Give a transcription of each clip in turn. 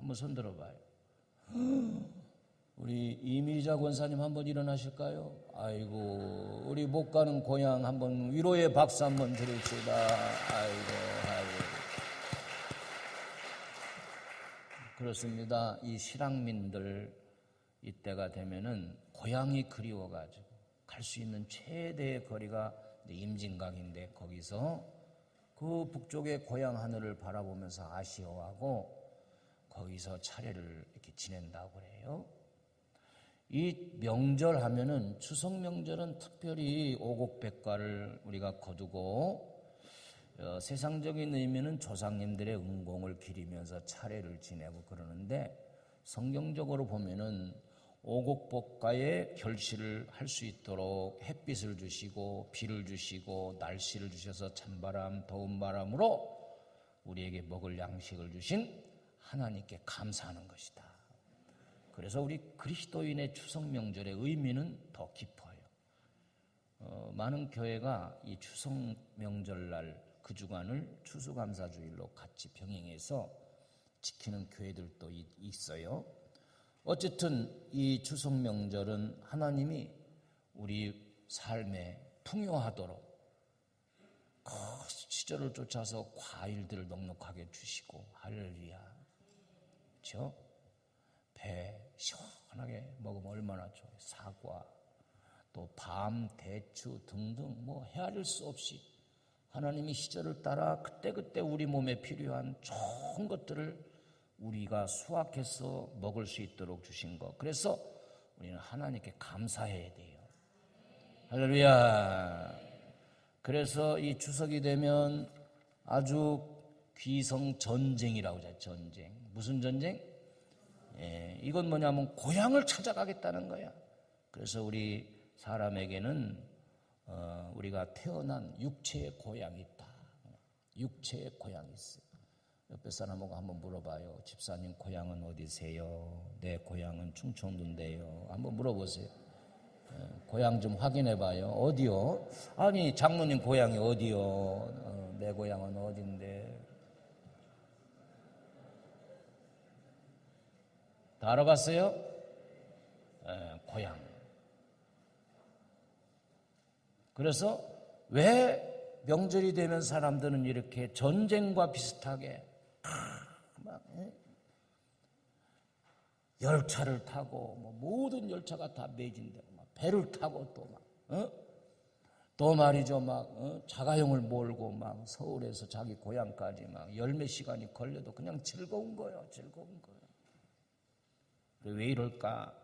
한번 손 들어봐요. 우리 이미자 권사님 한번 일어나실까요? 아이고, 우리 못 가는 고향 한번 위로의 박수 한번 드립시다. 아이고. 그렇습니다. 이 실향민들 이때가 되면은 고향이 그리워가지고 갈 수 있는 최대의 거리가 임진강인데 거기서 그 북쪽의 고향 하늘을 바라보면서 아쉬워하고 거기서 차례를 이렇게 지낸다고 그래요. 이 명절 하면은 추석 명절은 특별히 오곡백과를 우리가 거두고 세상적인 의미는 조상님들의 은공을 기리면서 차례를 지내고 그러는데 성경적으로 보면은 오곡백과의 결실을 할 수 있도록 햇빛을 주시고 비를 주시고 날씨를 주셔서 찬바람 더운 바람으로 우리에게 먹을 양식을 주신 하나님께 감사하는 것이다. 그래서 우리 그리스도인의 추석 명절의 의미는 더 깊어요. 많은 교회가 이 추석 명절날 그 주간을 추수감사주일로 같이 병행해서 지키는 교회들도 있어요. 어쨌든 이 추석 명절은 하나님이 우리 삶에 풍요하도록 그 시절을 쫓아서 과일들을 넉넉하게 주시고 할렐루야. 그렇죠? 배 시원하게 먹으면 얼마나 좋아요. 사과, 또 밤, 대추 등등 뭐 헤아릴 수 없이 하나님이 시절을 따라 그때그때 우리 몸에 필요한 좋은 것들을 우리가 수확해서 먹을 수 있도록 주신 것. 그래서 우리는 하나님께 감사해야 돼요. 할렐루야. 그래서 이 추석이 되면 아주 귀성 전쟁이라고 하죠. 전쟁. 무슨 전쟁? 이건 뭐냐면 고향을 찾아가겠다는 거야. 그래서 우리 사람에게는 우리가 태어난 육체의 고향이 있다. 육체의 고향이 있어요. 옆에 사람하고 한번 물어봐요. 집사님 고향은 어디세요? 내 고향은 충청도인데요. 한번 물어보세요. 고향 좀 확인해봐요. 어디요? 아니 장모님 고향이 어디요? 내 고향은 어딘데? 다 알아봤어요? 고향. 그래서 왜 명절이 되면 사람들은 이렇게 전쟁과 비슷하게 막 열차를 타고 뭐 모든 열차가 다 매진되고 막 배를 타고 또 막 또 말이죠 막 자가용을 몰고 막 서울에서 자기 고향까지 막 열 몇 시간이 걸려도 그냥 즐거운 거예요. 즐거운 거예요. 왜 이럴까?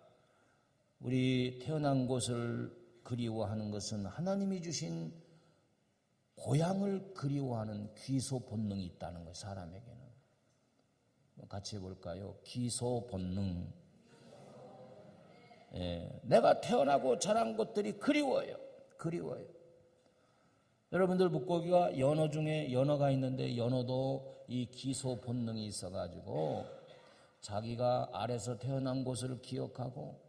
우리 태어난 곳을 그리워하는 것은 하나님이 주신 고향을 그리워하는 귀소 본능이 있다는 거예요. 사람에게는. 같이 해볼까요? 귀소 본능. 내가 태어나고 자란 것들이 그리워요. 그리워요. 여러분들 물고기가 연어 중에 연어가 있는데 연어도 이 귀소 본능이 있어가지고 자기가 알에서 태어난 곳을 기억하고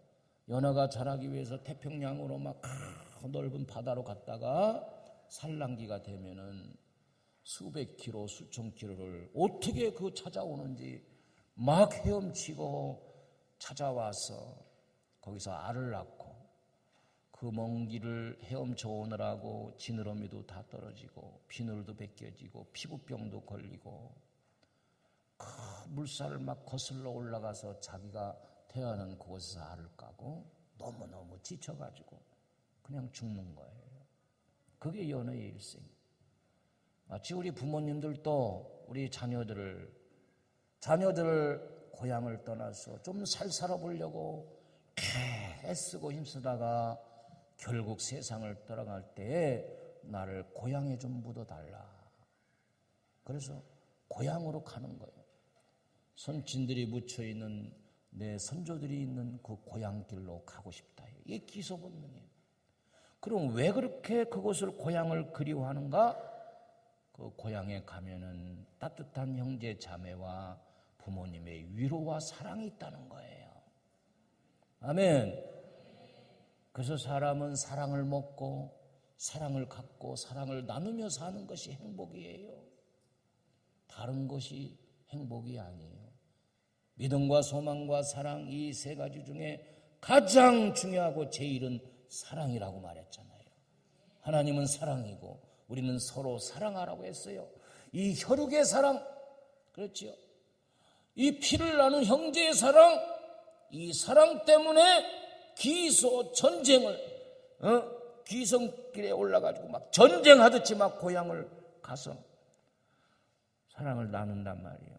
연어가 자라기 위해서 태평양으로 막 넓은 바다로 갔다가 산란기가 되면은 수백 킬로, 수천 킬로를 어떻게 그 찾아오는지 막 헤엄치고 찾아와서 거기서 알을 낳고 그 먼 길을 헤엄쳐 오느라고 지느러미도 다 떨어지고 비늘도 벗겨지고 피부병도 걸리고 그 물살을 막 거슬러 올라가서 자기가 태어난 그곳에서 알을 까고 너무너무 지쳐가지고 그냥 죽는 거예요. 그게 연어의 일생. 마치 우리 부모님들도 우리 자녀들을 고향을 떠나서 좀 살 살아보려고 애쓰고 힘쓰다가 결국 세상을 떠나갈 때에 나를 고향에 좀 묻어달라. 그래서 고향으로 가는 거예요. 선친들이 묻혀있는 내 선조들이 있는 그 고향길로 가고 싶다. 이게 기소본능이에요. 그럼 왜 그렇게 그곳을 고향을 그리워하는가? 그 고향에 가면은 따뜻한 형제 자매와 부모님의 위로와 사랑이 있다는 거예요. 아멘. 그래서 사람은 사랑을 먹고 사랑을 갖고 사랑을 나누며 사는 것이 행복이에요. 다른 것이 행복이 아니에요. 믿음과 소망과 사랑, 이 세 가지 중에 가장 중요하고 제일은 사랑이라고 말했잖아요. 하나님은 사랑이고 우리는 서로 사랑하라고 했어요. 이 혈육의 사랑, 그렇지요. 이 피를 나눈 형제의 사랑, 이 사랑 때문에 기소 전쟁을 귀성길에 올라가지고 막 전쟁하듯이 막 고향을 가서 사랑을 나눈단 말이에요.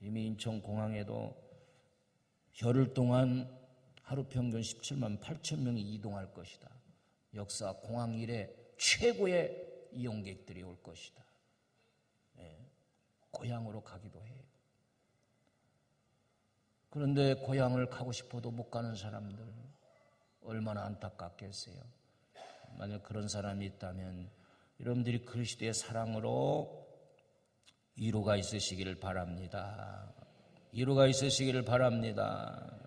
이미 인천공항에도 열흘 동안 하루 평균 17만 8천 명이 이동할 것이다. 역사 공항 이래 최고의 이용객들이 올 것이다. 고향으로 가기도 해요. 그런데 고향을 가고 싶어도 못 가는 사람들 얼마나 안타깝겠어요. 만약 그런 사람이 있다면 여러분들이 그리스도의 사랑으로 위로가 있으시기를 바랍니다. 위로가 있으시기를 바랍니다.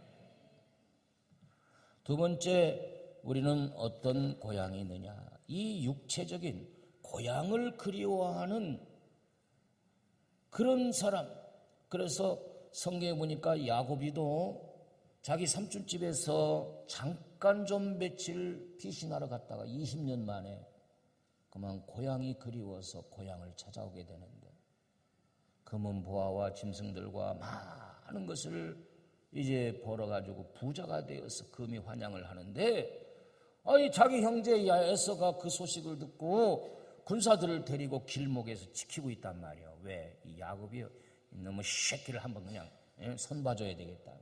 두 번째, 우리는 어떤 고향이 있느냐? 이 육체적인 고향을 그리워하는 그런 사람. 그래서 성경에 보니까 야곱이도 자기 삼촌집에서 잠깐 좀 며칠 피신하러 갔다가 20년 만에 그만 고향이 그리워서 고향을 찾아오게 되는데 금은 보화와 짐승들과 많은 것을 이제 벌어가지고 부자가 되어서 금이 환영을 하는데 자기 형제 에서가 그 소식을 듣고 군사들을 데리고 길목에서 지키고 있단 말이에요. 왜? 이 야곱이 이놈의 새끼를 한번 그냥 손봐줘야 되겠다.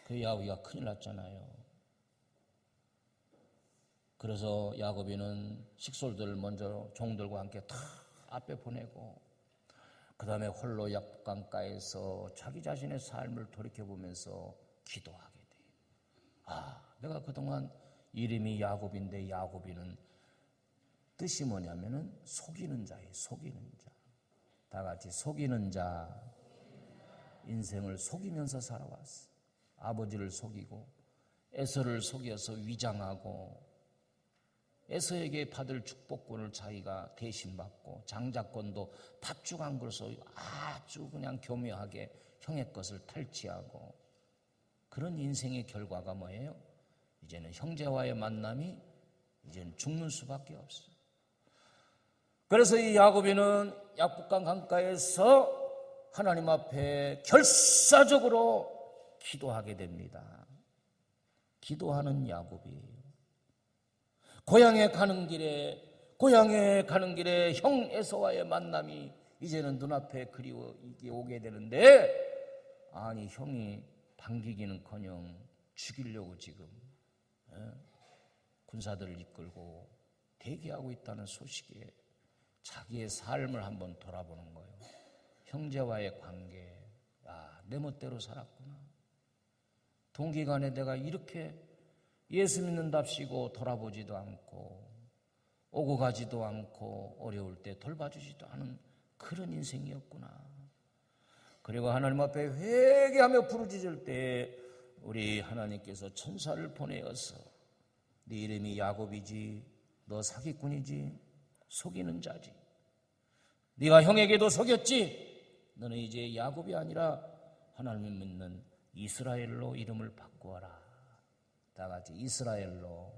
그 야곱이가 큰일 났잖아요. 그래서 야곱이는 식솔들을 먼저 종들과 함께 다 앞에 보내고 그 다음에 홀로 약강가에서 자기 자신의 삶을 돌이켜보면서 기도하게 돼요. 내가 그동안 이름이 야곱인데 야곱이는 뜻이 뭐냐면은 속이는 자예요. 속이는 자. 다 같이 속이는 자. 인생을 속이면서 살아왔어. 아버지를 속이고 에서를 속여서 위장하고 에서에게 받을 축복권을 자기가 대신 받고 장자권도 탑주간 것으로 아주 그냥 교묘하게 형의 것을 탈취하고 그런 인생의 결과가 뭐예요? 이제는 형제와의 만남이 이제는 죽는 수밖에 없어요. 그래서 이 야곱이는 약복강 강가에서 하나님 앞에 결사적으로 기도하게 됩니다. 기도하는 야곱이 고향에 가는 길에 형 에서와의 만남이 이제는 눈앞에 그리워 오게 되는데 형이 반기기는커녕 죽이려고 지금 군사들을 이끌고 대기하고 있다는 소식에 자기의 삶을 한번 돌아보는 거예요. 형제와의 관계, 내 멋대로 살았구나. 동기간에 내가 이렇게 예수 믿는답시고 돌아보지도 않고 오고 가지도 않고 어려울 때 돌봐주지도 않은 그런 인생이었구나. 그리고 하나님 앞에 회개하며 부르짖을 때 우리 하나님께서 천사를 보내어서 네 이름이 야곱이지 너 사기꾼이지 속이는 자지 네가 형에게도 속였지 너는 이제 야곱이 아니라 하나님을 믿는 이스라엘로 이름을 바꾸어라. 다 같이 이스라엘로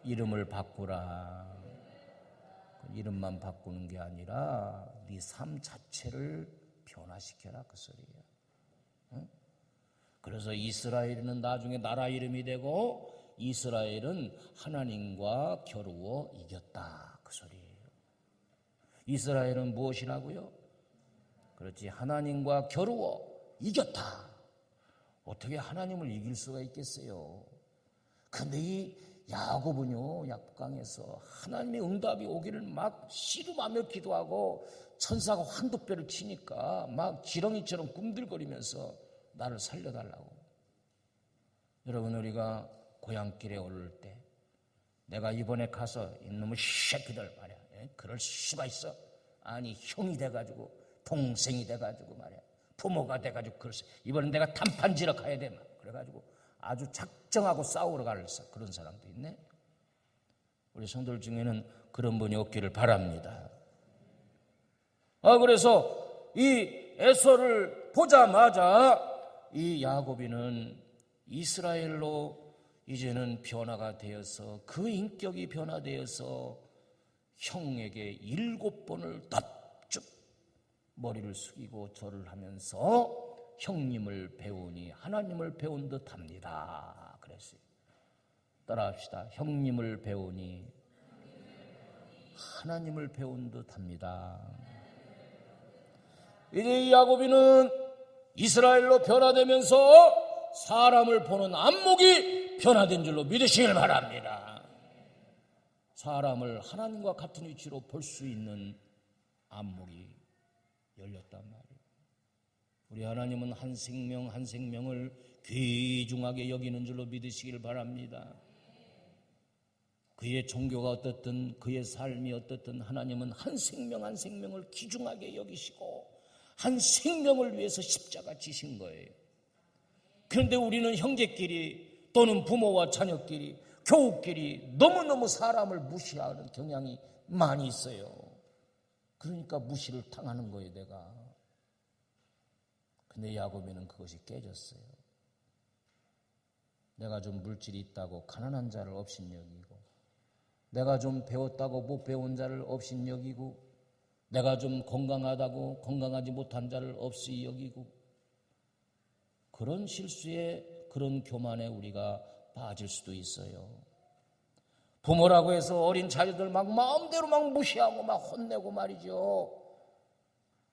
이름을 바꾸라. 이름만 바꾸는 게 아니라 네 삶 자체를 변화시켜라 그 소리예요. 응? 그래서 이스라엘은 나중에 나라 이름이 되고 이스라엘은 하나님과 겨루어 이겼다 그 소리예요. 이스라엘은 무엇이라고요? 그렇지, 하나님과 겨루어 이겼다. 어떻게 하나님을 이길 수가 있겠어요? 근데 이 야곱은요, 약강에서 하나님의 응답이 오기를 막 씨름하며 기도하고 천사가 환도뼈를 치니까 막 지렁이처럼 꿈들거리면서 나를 살려달라고. 여러분, 우리가 고향길에 오를 때 내가 이번에 가서 이놈의 새끼들 말이야, 그럴 수가 있어? 아니, 형이 돼가지고 동생이 돼가지고 말이야, 부모가 돼가지고 그랬어. 이번엔 내가 단판지러 가야 돼. 그래가지고 아주 작정하고 싸우러 갈 그런 사람도 있네. 우리 성도들 중에는 그런 분이 없기를 바랍니다. 그래서 이 에서를 보자마자 이 야곱이는 이스라엘로 이제는 변화가 되어서 그 인격이 변화되어서 형에게 7번을 납죽 머리를 숙이고 절을 하면서 형님을 배우니 하나님을 배운 듯합니다. 그랬어요. 따라합시다. 형님을 배우니 하나님을 배운 듯합니다. 이제 이 야곱이는 이스라엘로 변화되면서 사람을 보는 안목이 변화된 줄로 믿으시길 바랍니다. 사람을 하나님과 같은 위치로 볼 수 있는 안목이 열렸단 말이에요. 우리 하나님은 한 생명 한 생명을 귀중하게 여기는 줄로 믿으시길 바랍니다. 그의 종교가 어떻든 그의 삶이 어떻든 하나님은 한 생명 한 생명을 귀중하게 여기시고 한 생명을 위해서 십자가 지신 거예요. 그런데 우리는 형제끼리 또는 부모와 자녀끼리 교우끼리 너무너무 사람을 무시하는 경향이 많이 있어요. 그러니까 무시를 당하는 거예요, 내가. 근데 야곱에는 그것이 깨졌어요. 내가 좀 물질이 있다고 가난한 자를 업신여기고, 내가 좀 배웠다고 못 배운 자를 업신여기고, 내가 좀 건강하다고 건강하지 못한 자를 없이 여기고, 그런 실수에 그런 교만에 우리가 빠질 수도 있어요. 부모라고 해서 어린 자녀들 막 마음대로 막 무시하고 막 혼내고 말이죠.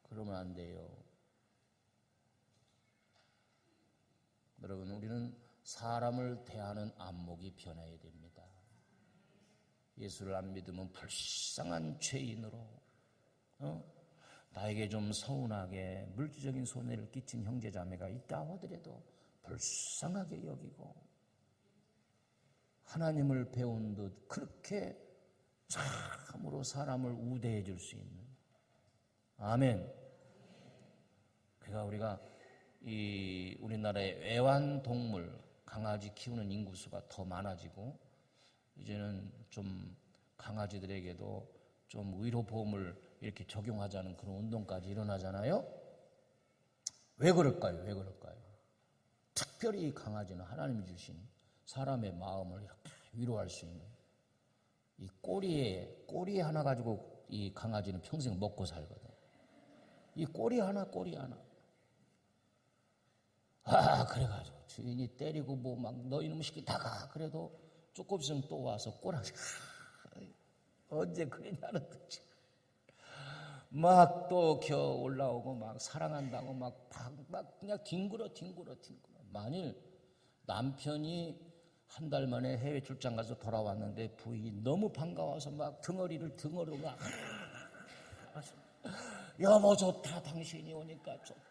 그러면 안 돼요. 여러분, 우리는 사람을 대하는 안목이 변해야 됩니다. 예수를 안 믿으면 불쌍한 죄인으로, 나에게 좀 서운하게 물질적인 손해를 끼친 형제자매가 있다 하더라도 불쌍하게 여기고, 하나님을 배운 듯 그렇게 참으로 사람을 우대해 줄 수 있는, 아멘. 그러니까 우리가 이 우리나라의 애완동물, 강아지 키우는 인구수가 더 많아지고, 이제는 좀 강아지들에게도 좀 의료보험을 이렇게 적용하자는 그런 운동까지 일어나잖아요. 왜 그럴까요? 왜 그럴까요? 특별히 이 강아지는 하나님이 주신 사람의 마음을 이렇게 위로할 수 있는, 이 꼬리 하나 가지고 이 강아지는 평생 먹고 살거든. 이 꼬리 하나. 그래가지고 주인이 때리고 뭐 막 너 이놈의 새끼 나가 그래도 조금 있으면 또 와서 꼬라지. 언제 그랬냐는 듯이 막 또 겨 올라오고 막 사랑한다고 막 그냥 뒹굴어. 만일 남편이 한 달 만에 해외 출장 가서 돌아왔는데 부인이 너무 반가워서 막 등어리로 막 여보 좋다, 당신이 오니까 좋다.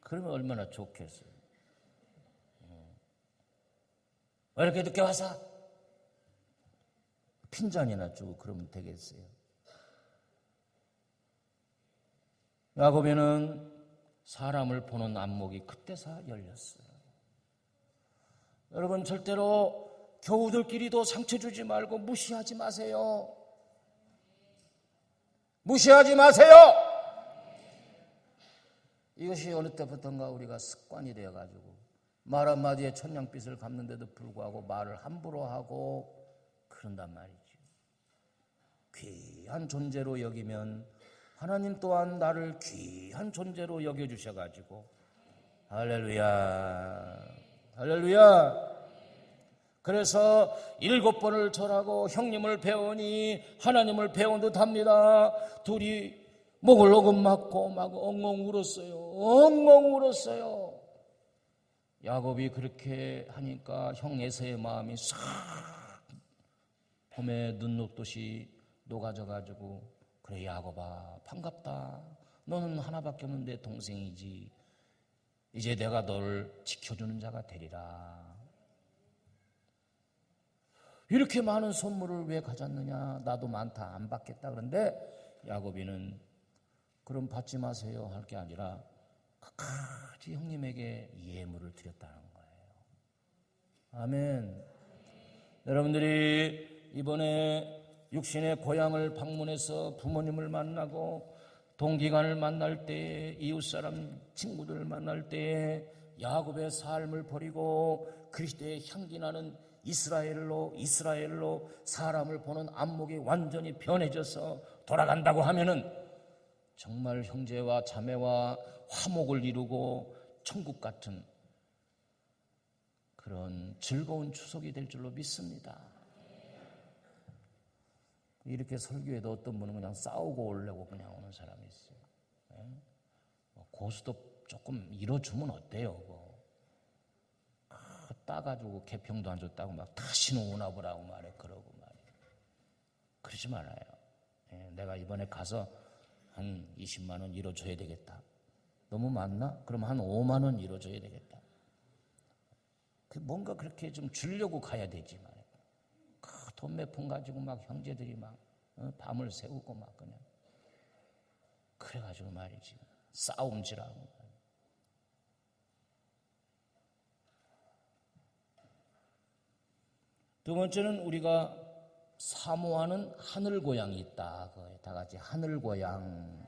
그러면 얼마나 좋겠어요. 왜 이렇게 늦게 와서? 핀잔이나 주고 그러면 되겠어요. 야곱에는 사람을 보는 안목이 그때서 열렸어요. 여러분, 절대로 교우들끼리도 상처 주지 말고 무시하지 마세요. 무시하지 마세요. 이것이 어느 때부터인가 우리가 습관이 되어가지고 말 한마디에 천냥빚을 갚는데도 불구하고 말을 함부로 하고 그런단 말이죠. 귀한 존재로 여기면 하나님 또한 나를 귀한 존재로 여겨주셔가지고, 할렐루야. 그래서 7번을 절하고 형님을 배우니 하나님을 배운 듯합니다. 둘이 목을 오금 맞고 막 엉엉 울었어요. 야곱이 그렇게 하니까 형 에서의 마음이 싹 봄에 눈 녹듯이 녹아져가지고, 그래 야곱아 반갑다. 너는 하나밖에 없는 내 동생이지. 이제 내가 너를 지켜주는 자가 되리라. 이렇게 많은 선물을 왜 가졌느냐? 나도 많다, 안 받겠다. 그런데 야곱이는 그럼 받지 마세요 할 게 아니라 끝까지 형님에게 예물을 드렸다는 거예요. 아멘. 여러분들이 이번에 육신의 고향을 방문해서 부모님을 만나고 동기간을 만날 때에, 이웃사람 친구들을 만날 때에 야곱의 삶을 버리고 그리스도의 향기나는 이스라엘로 사람을 보는 안목이 완전히 변해져서 돌아간다고 하면은 정말 형제와 자매와 화목을 이루고 천국 같은 그런 즐거운 추석이 될 줄로 믿습니다. 이렇게 설교해도 어떤 분은 그냥 싸우고 오려고 그냥 오는 사람이 있어요. 고수도 조금 이뤄주면 어때요? 따가지고 개평도 안 줬다고 막 다시는 오나 보라고 말해. 그러고 말해. 그러지 말아요. 내가 이번에 가서 한 20만 원 이뤄줘야 되겠다. 너무 많나? 그럼 한 5만 원 이뤄줘야 되겠다. 뭔가 그렇게 좀 주려고 가야 되지 말이야. 돈 몇 푼 가지고 막 형제들이 막 밤을 새우고 막 그냥 그래가지고 말이지 싸움질하고. 두 번째는 우리가 사모하는 하늘 고향이 있다. 다 같이 하늘 고향.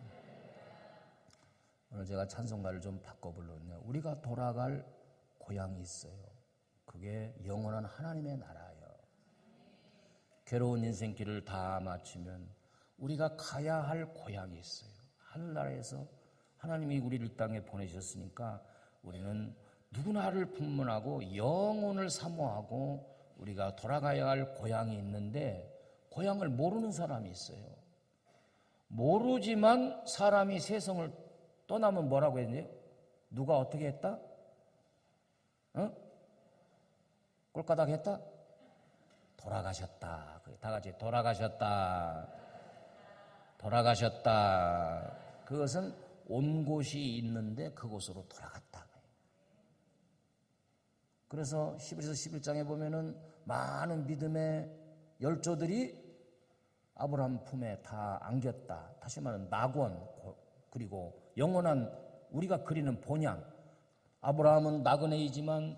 오늘 제가 찬송가를 좀 바꿔 불렀네요. 우리가 돌아갈 고향이 있어요. 그게 영원한 하나님의 나라예요. 괴로운 인생길을 다 마치면 우리가 가야 할 고향이 있어요. 하늘나라에서 하나님이 우리를 이 땅에 보내셨으니까 우리는 누구나를 품문하고 영혼을 사모하고 우리가 돌아가야 할 고향이 있는데 고향을 모르는 사람이 있어요. 모르지만 사람이 세상을 떠나면 뭐라고 했냐? 누가 어떻게 했다? 꼴까닥 했다? 돌아가셨다. 다 같이 돌아가셨다. 돌아가셨다. 그것은 온 곳이 있는데 그곳으로 돌아갔다. 그래서 히브리서 11장에 보면은 많은 믿음의 열조들이 아브라함 품에 다 안겼다. 다시 말하면 낙원, 그리고 영원한 우리가 그리는 본향. 아브라함은 나그네이지만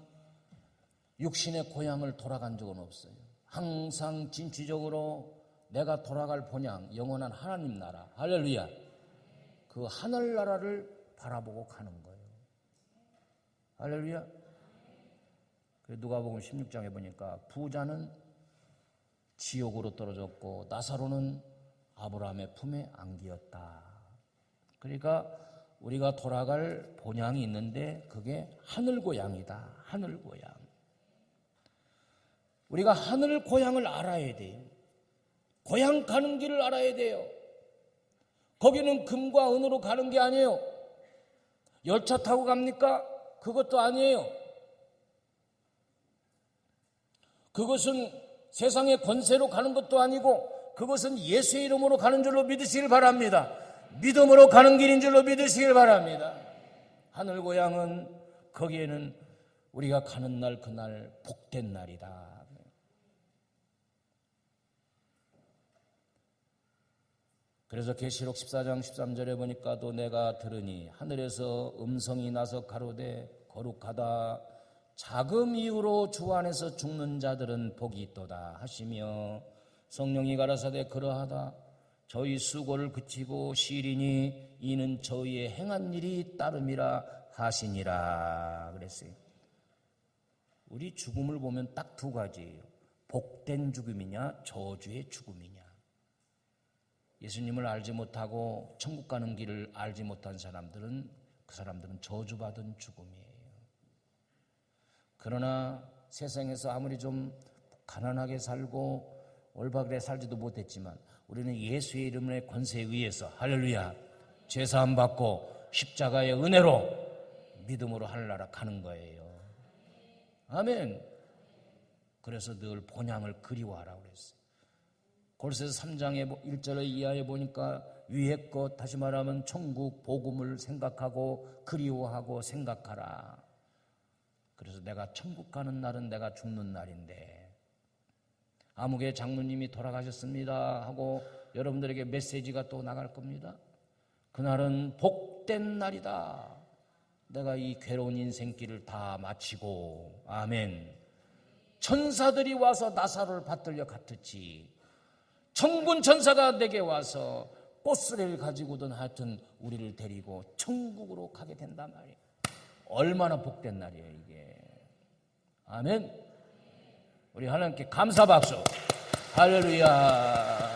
육신의 고향을 돌아간 적은 없어요. 항상 진취적으로 내가 돌아갈 본향, 영원한 하나님 나라, 할렐루야. 그 하늘나라를 바라보고 가는 거예요. 할렐루야. 누가복음 16장에 보니까 부자는 지옥으로 떨어졌고 나사로는 아브라함의 품에 안기었다. 그러니까 우리가 돌아갈 본향이 있는데 그게 하늘 고향이다. 하늘 고향. 우리가 하늘 고향을 알아야 돼요. 고향 가는 길을 알아야 돼요. 거기는 금과 은으로 가는 게 아니에요. 열차 타고 갑니까? 그것도 아니에요. 그것은 세상의 권세로 가는 것도 아니고 그것은 예수의 이름으로 가는 줄로 믿으시길 바랍니다. 믿음으로 가는 길인 줄로 믿으시길 바랍니다. 하늘 고향은 거기에는 우리가 가는 날 그날 복된 날이다. 그래서 계시록 14장 13절에 보니까 또 내가 들으니 하늘에서 음성이 나서 가로되 거룩하다 자금 이후로 주 안에서 죽는 자들은 복이 있도다 하시며 성령이 가라사대 그러하다 저희 수고를 그치고 쉬리니 이는 저희의 행한 일이 따름이라 하시니라 그랬어요. 우리 죽음을 보면 딱 두 가지예요. 복된 죽음이냐 저주의 죽음이냐. 예수님을 알지 못하고 천국 가는 길을 알지 못한 사람들은 그 사람들은 저주받은 죽음이에요. 그러나 세상에서 아무리 좀 가난하게 살고 올바르게 살지도 못했지만 우리는 예수의 이름의 권세에 의해서 할렐루야 죄사함 받고 십자가의 은혜로 믿음으로 하늘나라 가는 거예요. 아멘. 그래서 늘 본향을 그리워하라고 그랬어요. 골로새서 3장의 1절의 이하에 보니까 위의 것 다시 말하면 천국 복음을 생각하고 그리워하고 생각하라. 그래서 내가 천국 가는 날은 내가 죽는 날인데 아무개 장로님이 돌아가셨습니다 하고 여러분들에게 메시지가 또 나갈 겁니다. 그날은 복된 날이다. 내가 이 괴로운 인생길을 다 마치고 아멘 천사들이 와서 나사로를 받들려 갔듯이 천군 천사가 내게 와서 꽃쓰레를 가지고든 하여튼 우리를 데리고 천국으로 가게 된단 말이에요. 얼마나 복된 날이에요 이게. 아멘. 우리 하나님께 감사 박수. 할렐루야.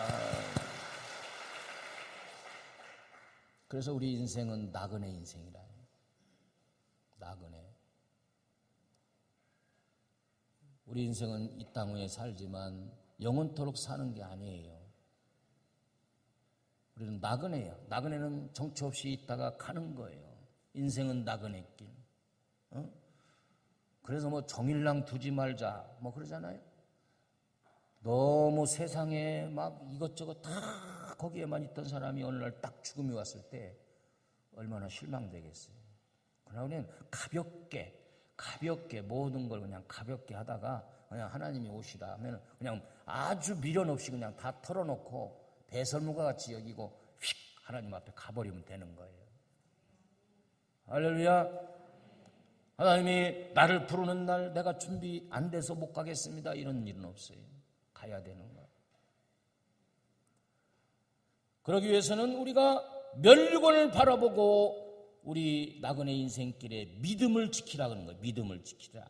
그래서 우리 인생은 나그네 인생이라. 나그네. 우리 인생은 이 땅 위에 살지만 영원토록 사는 게 아니에요. 우리는 나그네예요. 나그네는 정처 없이 있다가 가는 거예요. 인생은 나그네 길. 그래서 뭐 종일랑 두지 말자 뭐 그러잖아요. 너무 세상에 막 이것저것 다 거기에만 있던 사람이 어느 날 딱 죽음이 왔을 때 얼마나 실망되겠어요. 그러나 우리는 가볍게 모든 걸 그냥 가볍게 하다가 그냥 하나님이 오시라 하면 그냥 아주 미련 없이 그냥 다 털어놓고 배설물과 같이 여기고 휙 하나님 앞에 가버리면 되는 거예요. 할렐루야. 하나님이 나를 부르는 날 내가 준비 안 돼서 못 가겠습니다 이런 일은 없어요. 가야 되는 거예요. 그러기 위해서는 우리가 멸류관을 바라보고 우리 나그네 인생길에 믿음을 지키라 그러는 거예요. 믿음을 지키라.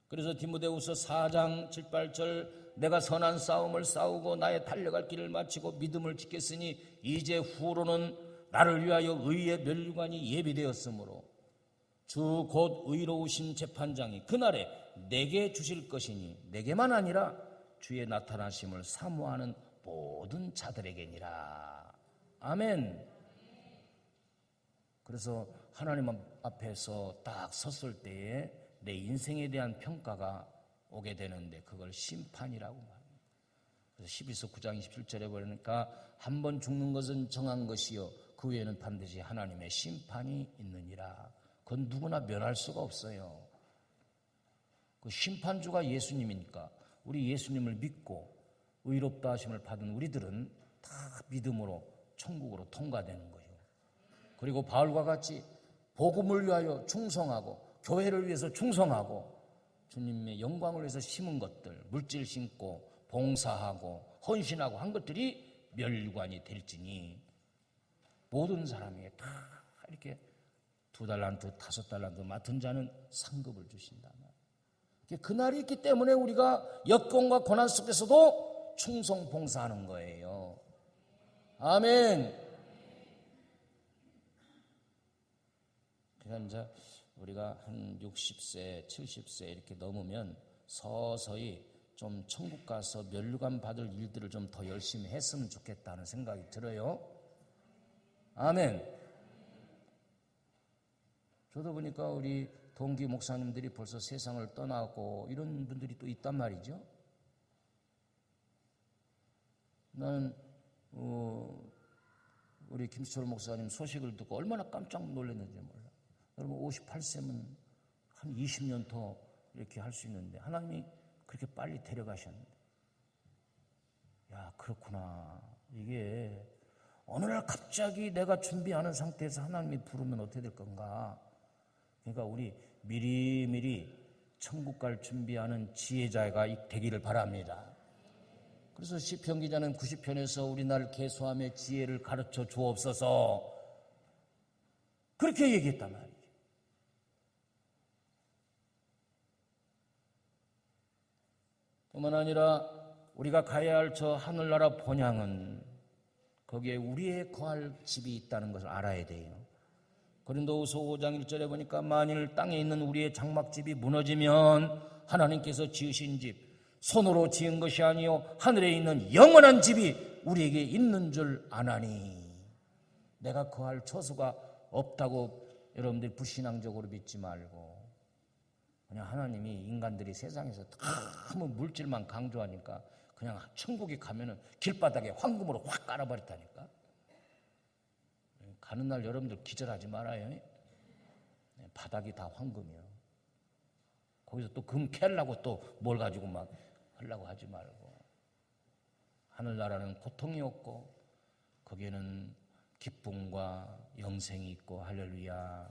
그래서 디모데후서 4장 7, 8절 내가 선한 싸움을 싸우고 나의 달려갈 길을 마치고 믿음을 지켰으니 이제 후로는 나를 위하여 의의 멸류관이 예비되었으므로 주 곧 의로우신 재판장이 그날에 내게 주실 것이니 내게만 아니라 주의 나타나심을 사모하는 모든 자들에게니라. 아멘. 그래서 하나님 앞에서 딱 섰을 때에 내 인생에 대한 평가가 오게 되는데 그걸 심판이라고 말합니다. 그래서 12서 9장 27절에 보니까 한 번 죽는 것은 정한 것이요 그 후에는 반드시 하나님의 심판이 있느니라. 그건 누구나 면할 수가 없어요. 그 심판주가 예수님이니까 우리 예수님을 믿고 의롭다 하심을 받은 우리들은 다 믿음으로 천국으로 통과되는 거예요. 그리고 바울과 같이 복음을 위하여 충성하고 교회를 위해서 충성하고 주님의 영광을 위해서 심은 것들, 물질 심고 봉사하고 헌신하고 한 것들이 멸류관이 될지니 모든 사람에게 다 이렇게 2달란트, 5달란트 맡은 자는 상급을 주신다. 그날이 있기 때문에 우리가 역경과 고난 속에서도 충성 봉사하는 거예요. 아멘. 그러니까 이제 우리가 한 60세, 70세 이렇게 넘으면 서서히 좀 천국 가서 멸류관 받을 일들을 좀 더 열심히 했으면 좋겠다는 생각이 들어요. 아멘. 저도 보니까 우리 동기 목사님들이 벌써 세상을 떠나고 이런 분들이 또 있단 말이죠. 나는 우리 김수철 목사님 소식을 듣고 얼마나 깜짝 놀랐는지 몰라. 여러분 58세면 한 20년 더 이렇게 할 수 있는데 하나님이 그렇게 빨리 데려가셨는데 야 그렇구나. 이게 어느 날 갑자기 내가 준비하는 상태에서 하나님이 부르면 어떻게 될 건가. 그러니까 우리 미리미리 천국 갈 준비하는 지혜자가 되기를 바랍니다. 그래서 시편 기자는 90편에서 우리 나를 계수함의 지혜를 가르쳐 주옵소서 그렇게 얘기했단 말이에요. 뿐만 아니라 우리가 가야 할 저 하늘나라 본향은 거기에 우리의 거할 집이 있다는 것을 알아야 돼요. 고린도후서 5장 1절에 보니까 만일 땅에 있는 우리의 장막집이 무너지면 하나님께서 지으신 집 손으로 지은 것이 아니요 하늘에 있는 영원한 집이 우리에게 있는 줄 아나니. 내가 거할 처소가 없다고 여러분들이 불신앙적으로 믿지 말고 그냥 하나님이 인간들이 세상에서 너무 물질만 강조하니까 그냥 천국에 가면은 길바닥에 황금으로 확 깔아버렸다니까. 가는 날 여러분들 기절하지 말아요. 바닥이 다 황금이요. 거기서 또 금 캐려고 또 뭘 가지고 막 하려고 하지 말고. 하늘나라는 고통이 없고 거기에는 기쁨과 영생이 있고 할렐루야.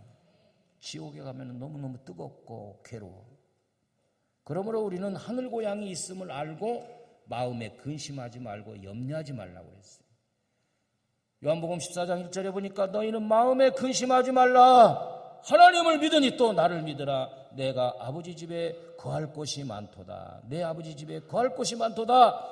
지옥에 가면 너무너무 뜨겁고 괴로워. 그러므로 우리는 하늘 고향이 있음을 알고 마음에 근심하지 말고 염려하지 말라고 그랬어요. 요한복음 14장 1절에 보니까 너희는 마음에 근심하지 말라. 하나님을 믿으니 또 나를 믿으라. 내가 아버지 집에 거할 곳이 많도다. 내 아버지 집에 거할 곳이 많도다.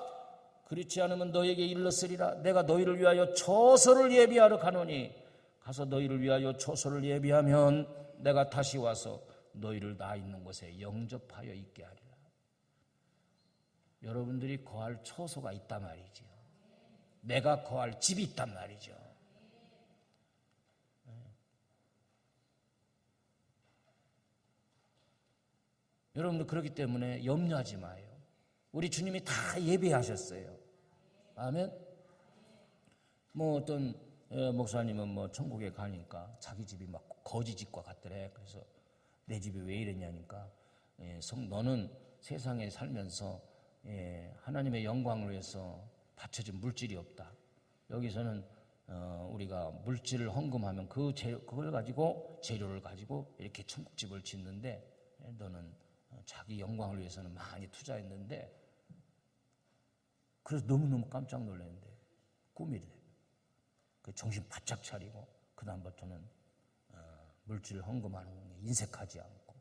그렇지 않으면 너에게 일렀으리라. 내가 너희를 위하여 처소를 예비하러 가노니 가서 너희를 위하여 처소를 예비하면 내가 다시 와서 너희를 나 있는 곳에 영접하여 있게 하리라. 여러분들이 거할 처소가 있단 말이죠. 내가 거할 집이 있단 말이죠. 여러분들 그렇기 때문에 염려하지 마요. 우리 주님이 다 예배하셨어요. 아멘. 뭐 어떤 목사님은 뭐 천국에 가니까 자기 집이 막 거지 집과 같더래. 그래서 내 집이 왜 이랬냐니까 너는 세상에 살면서 하나님의 영광을 위해서 바쳐진 물질이 없다. 여기서는 우리가 물질을 헌금하면 그걸 가지고 재료를 가지고 이렇게 천국집을 짓는데 너는 자기 영광을 위해서는 많이 투자했는데 그래서 너무너무 깜짝 놀랐는데 꿈이래. 그 정신 바짝 차리고 그 다음부터는 물질을 헌금하는 게 인색하지 않고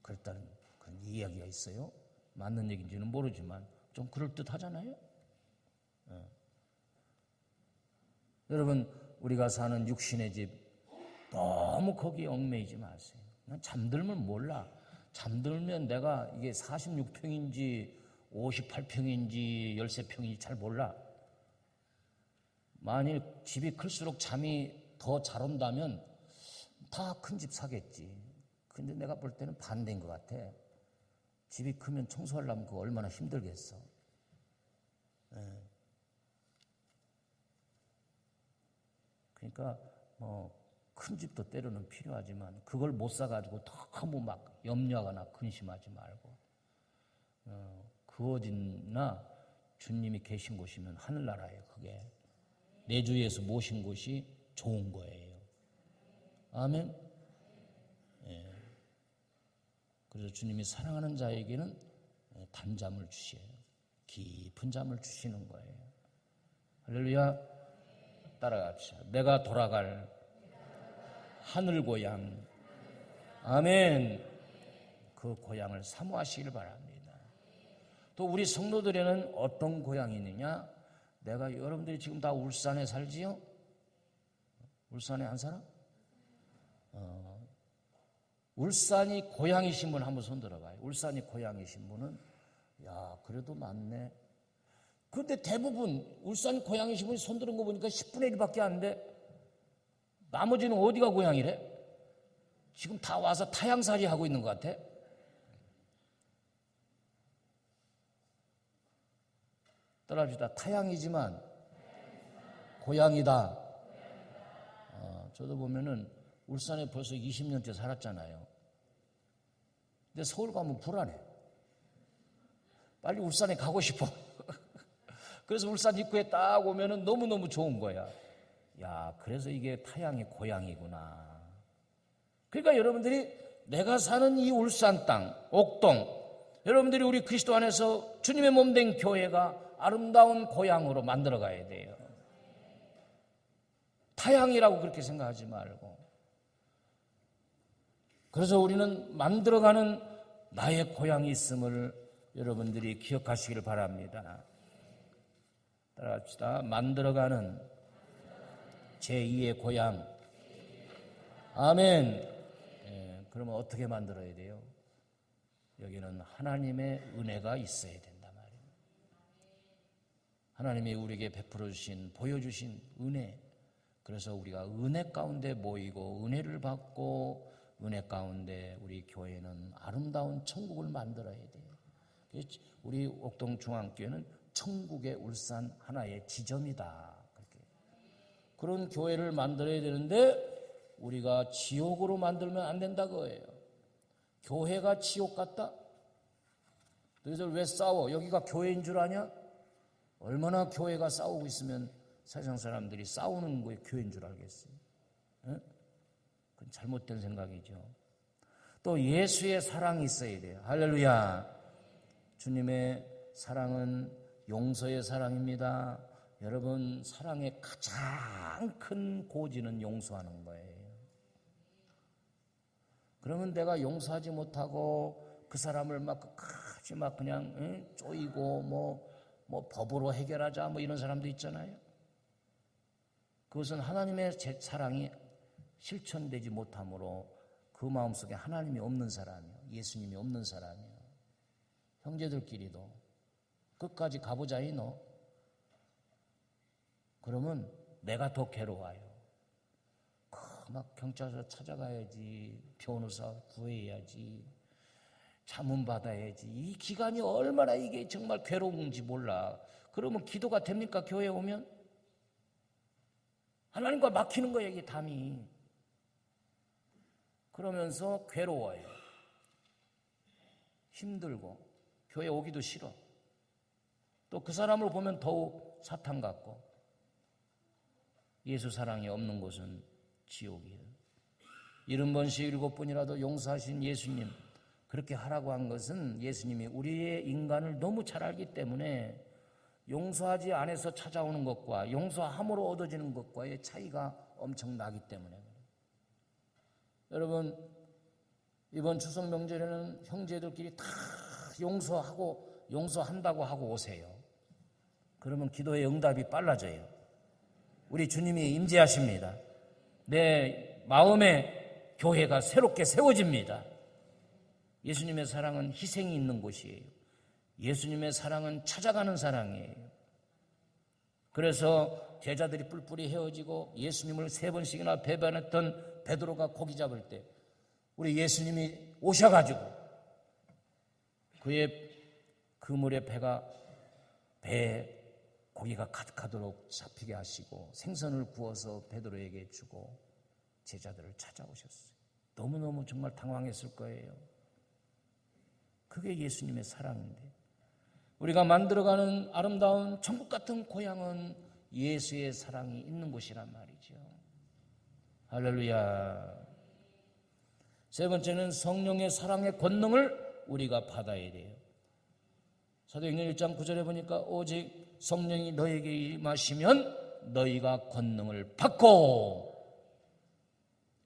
그랬다는 그런 이야기가 있어요. 맞는 얘기인지는 모르지만 좀 그럴듯하잖아요. 여러분 우리가 사는 육신의 집 너무 거기에 얽매이지 마세요. 난 잠들면 몰라. 잠들면 내가 이게 46평인지 58평인지 13평인지 잘 몰라. 만일 집이 클수록 잠이 더 잘 온다면 다 큰 집 사겠지. 근데 내가 볼 때는 반대인 것 같아. 집이 크면 청소하려면 그거 얼마나 힘들겠어. 그러니까 큰 집도 때로는 필요하지만 그걸 못 사가지고 너무 막 염려하거나 근심하지 말고 그 어디나 주님이 계신 곳이면 하늘나라예요. 그게 내 주 예수 모신 곳이 좋은 거예요. 아멘. 그래서 주님이 사랑하는 자에게는 단잠을 주셔요. 깊은 잠을 주시는 거예요. 할렐루야. 따라갑시다. 내가 돌아갈 하늘 고향. 아멘. 그 고향을 사모하시길 바랍니다. 또 우리 성도들에는 어떤 고향이 있느냐? 내가 여러분들이 지금 다 울산에 살지요? 울산에 안 살아? 울산이 고향이신 분 한번 손 들어봐요. 울산이 고향이신 분은 야 그래도 많네. 그런데 대부분 울산 고향이신 분이 손 드는 거 보니까 10분의 1밖에 안 돼. 나머지는 어디가 고향이래? 지금 다 와서 타향살이 하고 있는 것 같아. 따라합시다. 타향이지만 고향이다. 저도 보면은 울산에 벌써 20년째 살았잖아요. 근데 서울 가면 불안해. 빨리 울산에 가고 싶어. 그래서 울산 입구에 딱 오면은 너무너무 좋은 거야. 야, 그래서 이게 타향이 고향이구나. 그러니까 여러분들이 내가 사는 이 울산 땅, 옥동, 여러분들이 우리 그리스도 안에서 주님의 몸된 교회가 아름다운 고향으로 만들어 가야 돼요. 타향이라고 그렇게 생각하지 말고. 그래서 우리는 만들어가는 나의 고향이 있음을 여러분들이 기억하시기를 바랍니다. 따라합시다. 만들어가는 제2의 고향. 아멘. 그러면 어떻게 만들어야 돼요? 여기는 하나님의 은혜가 있어야 된단 말이에요. 하나님이 우리에게 베풀어 주신, 보여주신 은혜. 그래서 우리가 은혜 가운데 모이고 은혜를 받고 은혜 가운데 우리 교회는 아름다운 천국을 만들어야 돼요. 우리 옥동중앙교회는 천국의 울산 하나의 지점이다. 그렇게. 그런 교회를 만들어야 되는데 우리가 지옥으로 만들면 안 된다 그거예요. 교회가 지옥 같다? 너희들 왜 싸워? 여기가 교회인 줄 아냐? 얼마나 교회가 싸우고 있으면 세상 사람들이 싸우는 거에 교회인 줄 알겠어요. 그건 잘못된 생각이죠. 또 예수의 사랑이 있어야 돼요. 할렐루야. 주님의 사랑은 용서의 사랑입니다. 여러분, 사랑의 가장 큰 고지는 용서하는 거예요. 그러면 내가 용서하지 못하고 그 사람을 막 끝까지 막 그냥 쪼이고 뭐 법으로 해결하자 뭐 이런 사람도 있잖아요. 그것은 하나님의 사랑이 실천되지 못함으로 그 마음속에 하나님이 없는 사람이요, 예수님이 없는 사람이요. 형제들끼리도 끝까지 가보자이 너. 그러면 내가 더 괴로워요. 막 경찰서 찾아가야지, 변호사 구해야지, 자문 받아야지. 이 기간이 얼마나 이게 정말 괴로운지 몰라. 그러면 기도가 됩니까? 교회 오면? 하나님과 막히는 거예요, 이게 담이. 그러면서 괴로워요. 힘들고 교회 오기도 싫어. 또 그 사람을 보면 더욱 사탄 같고. 예수 사랑이 없는 곳은 지옥이에요. 70번씩 7번이라도 용서하신 예수님, 그렇게 하라고 한 것은 예수님이 우리의 인간을 너무 잘 알기 때문에 용서하지 않아서 찾아오는 것과 용서함으로 얻어지는 것과의 차이가 엄청 나기 때문에 그래요. 여러분, 이번 추석 명절에는 형제들끼리 다 용서한다고 하고 오세요. 그러면 기도의 응답이 빨라져요. 우리 주님이 임재하십니다. 내 마음에 교회가 새롭게 세워집니다. 예수님의 사랑은 희생이 있는 곳이에요. 예수님의 사랑은 찾아가는 사랑이에요. 그래서 제자들이 뿔뿔이 헤어지고 예수님을 3번씩이나 배반했던 베드로가 고기 잡을 때 우리 예수님이 오셔가지고 그의 그물의 배에 고기가 가득하도록 잡히게 하시고 생선을 구워서 베드로에게 주고 제자들을 찾아오셨어요. 너무너무 정말 당황했을 거예요. 그게 예수님의 사랑인데, 우리가 만들어가는 아름다운 천국 같은 고향은 예수의 사랑이 있는 곳이란 말이죠. 할렐루야. 세 번째는 성령의 사랑의 권능을 우리가 받아야 돼요. 사도행전 1장 9절에 보니까 오직 성령이 너에게 임하시면 너희가 권능을 받고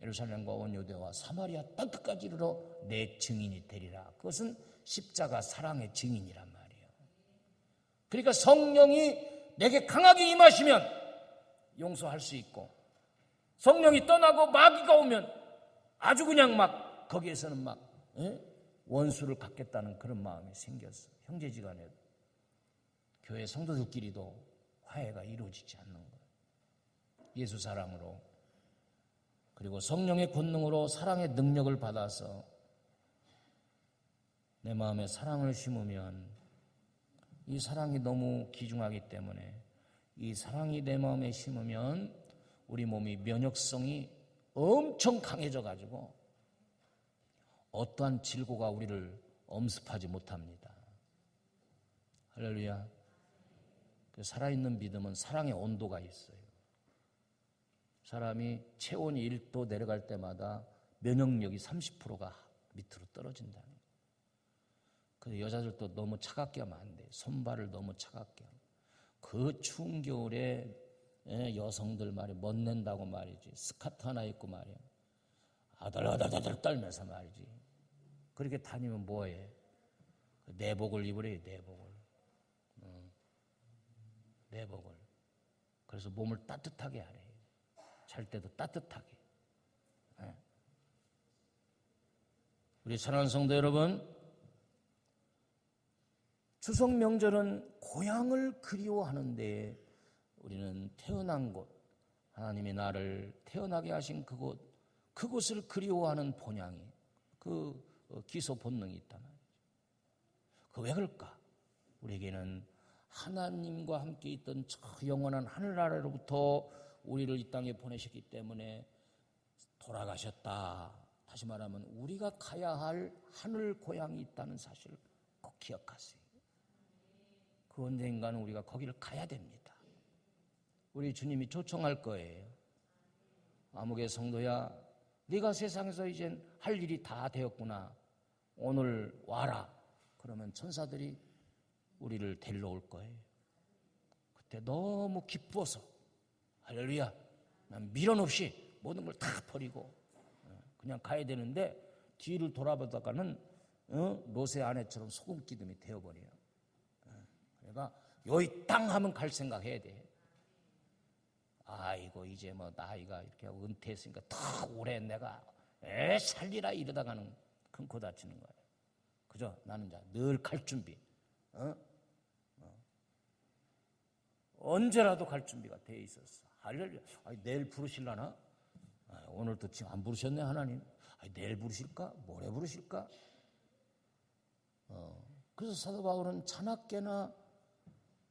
예루살렘과 온 유대와 사마리아 땅끝까지 이르러 내 증인이 되리라. 그것은 십자가 사랑의 증인이란 말이에요. 그러니까 성령이 내게 강하게 임하시면 용서할 수 있고, 성령이 떠나고 마귀가 오면 아주 그냥 막 거기에서는 막 원수를 갖겠다는 그런 마음이 생겼어. 형제지간에도 교회 성도들끼리도 화해가 이루어지지 않는 거예요. 예수 사랑으로, 그리고 성령의 권능으로 사랑의 능력을 받아서 내 마음에 사랑을 심으면 이 사랑이 너무 귀중하기 때문에 이 사랑이 내 마음에 심으면 우리 몸이 면역성이 엄청 강해져 가지고 어떠한 질고가 우리를 엄습하지 못합니다. 할렐루야. 살아있는 믿음은 사랑의 온도가 있어요. 사람이 체온이 1도 내려갈 때마다 면역력이 30%가 밑으로 떨어진다는 거예요. 그래서 여자들도 너무 차갑게 하면 안 돼요. 손발을 너무 차갑게 하면. 그 추운 겨울에 여성들 말이야, 멋낸다고 말이지. 스카트 하나 입고 말이야. 아들아들아들 떨면서 말이지. 그렇게 다니면 뭐해? 내복을 입으래요, 내복을. 내복을. 그래서 몸을 따뜻하게 하래요. 잘 때도 따뜻하게. 우리 사랑하는 성도 여러분, 추석 명절은 고향을 그리워하는데 우리는 태어난 곳, 하나님이 나를 태어나게 하신 그곳을 그리워하는 본향이, 그 기소 본능이 있단 말이죠. 그 왜 그럴까? 우리에게는 하나님과 함께 있던 저 영원한 하늘나라로부터 우리를 이 땅에 보내셨기 때문에 돌아가셨다. 다시 말하면 우리가 가야 할 하늘 고향이 있다는 사실을 꼭 기억하세요. 그 언젠가는 우리가 거기를 가야 됩니다. 우리 주님이 초청할 거예요. 아무개 성도야, 네가 세상에서 이젠 할 일이 다 되었구나. 오늘 와라. 그러면 천사들이 우리를 데리러 올 거예요. 그때 너무 기뻐서 할렐루야, 난 미련 없이 모든 걸 다 버리고 그냥 가야 되는데 뒤를 돌아보다가는 롯의 아내처럼 소금 기둥이 되어버려요. 그러니까 여기 땅 하면 갈 생각해야 돼. 아이고 이제 뭐 나이가 이렇게 하고 은퇴했으니까 더 오래 내가 살리라 이러다가는 큰코 다치는 거예요. 그죠? 나는 늘 갈 준비. 언제라도 갈 준비가 돼 있었어. 할렐루야. 내일 부르실라나? 오늘도 지금 안 부르셨네 하나님. 내일 부르실까? 모레 부르실까? 그래서 사도 바울은 자나깨나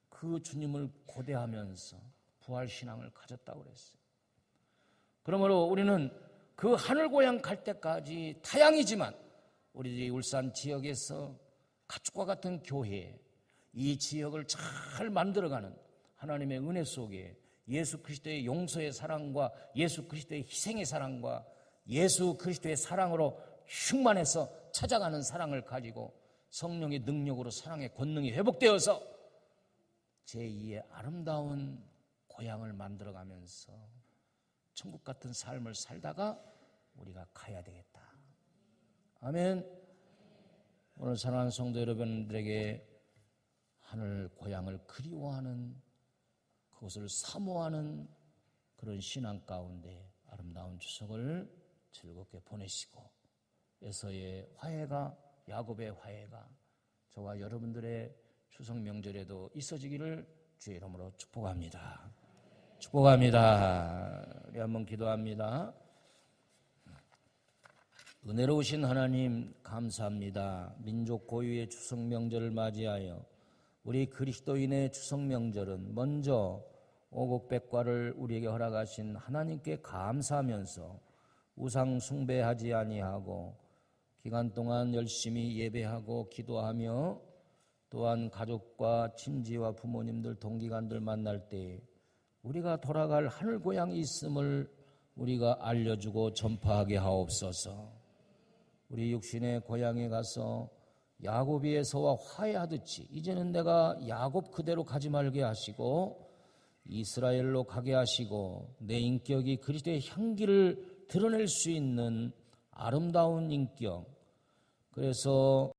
그 주님을 고대하면서 부활신앙을 가졌다고 그랬어요. 그러므로 우리는 그 하늘고향 갈 때까지 타향이지만 우리 울산 지역에서 가축과 같은 교회, 이 지역을 잘 만들어가는 하나님의 은혜 속에 예수 그리스도의 용서의 사랑과 예수 그리스도의 희생의 사랑과 예수 그리스도의 사랑으로 충만해서 찾아가는 사랑을 가지고 성령의 능력으로 사랑의 권능이 회복되어서 제2의 아름다운 고향을 만들어가면서 천국 같은 삶을 살다가 우리가 가야 되겠다. 아멘. 오늘 사랑하는 성도 여러분들에게 하늘 고향을 그리워하는, 그것을 사모하는 그런 신앙 가운데 아름다운 추석을 즐겁게 보내시고 에서의 화해가, 야곱의 화해가 저와 여러분들의 추석 명절에도 있어지기를 주의 이름으로 축복합니다. 축복합니다. 우리 한번 기도합니다. 은혜로우신 하나님 감사합니다. 민족 고유의 추석 명절을 맞이하여 우리 그리스도인의 추석 명절은 먼저 오곡백과를 우리에게 허락하신 하나님께 감사하면서 우상 숭배하지 아니하고 기간 동안 열심히 예배하고 기도하며 또한 가족과 친지와 부모님들, 동기간들 만날 때 우리가 돌아갈 하늘 고향이 있음을 우리가 알려주고 전파하게 하옵소서. 우리 육신의 고향에 가서 야곱이 에서와 화해하듯이 이제는 내가 야곱 그대로 가지 말게 하시고 이스라엘로 가게 하시고 내 인격이 그리스도의 향기를 드러낼 수 있는 아름다운 인격, 그래서